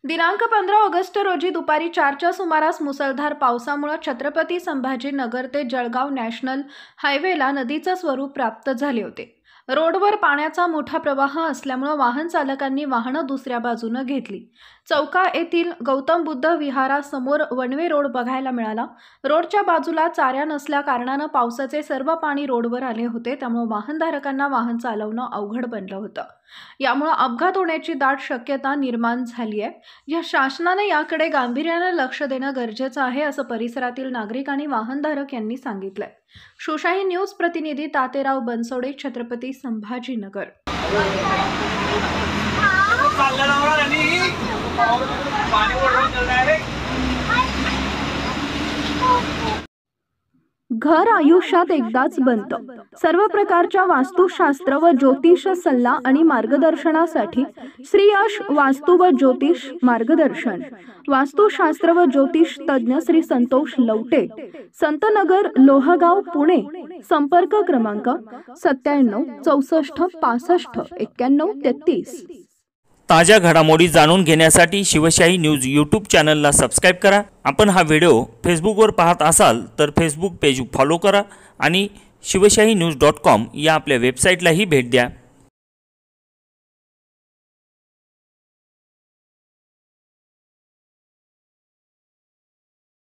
दिनांक 15 ऑगस्ट रोजी दुपारी 4च्या सुमारास मुसळधार पावसामुळे छत्रपती संभाजीनगर ते जळगाव नॅशनल हायवेला नदीचे स्वरूप प्राप्त झाले होते। रोडवर पाण्याचा मोठा प्रवाह असल्यामुळे वाहन चालकांनी वाहने दुसऱ्या बाजूने घेतली। चौका येथील गौतम बुद्ध विहारासमोर वनवे रोड बघायला मिळाला। रोडच्या बाजूला चाऱ्या नसल्या कारणाने पावसाचे सर्व पाणी रोडवर आले होते, त्यामुळे वाहनधारकांना वाहन चालवणे अवघड बनले होते। यामुळे अपघात होण्याची दाट शक्यता निर्माण झाली आहे। या शासनाने याकडे गांभीर्याने लक्ष देणे गरजेचे आहे, असं परिसरातील नागरिक आणि वाहनधारक यांनी सांगितले। शिवशाही न्यूज प्रतिनिधी तातेराव बनसोडे, छत्रपती संभाजीनगर। घर आयुष्यात एकदाच बनतं। सर्व प्रकारच्या वास्तुशास्त्र व ज्योतिष सल्ला आणि मार्गदर्शनासाठी श्री यश वास्तु व ज्योतिष मार्गदर्शन, वास्तुशास्त्र व ज्योतिष तज्ञ श्री संतोष लवटे, संतनगर, लोहगाव, पुणे। संपर्क क्रमांक 97 64 65 91 33। ताज्या घडामोडी जाणून घेण्यासाठी शिवशाही न्यूज यूट्यूब चॅनलला सबस्क्राइब करा। आपण हा व्हिडिओ फेसबुकवर पाहत असाल तर फेसबुक पेज फॉलो करा आणि शिवशाही news.com या आपल्या वेबसाईटलाही भेट द्या।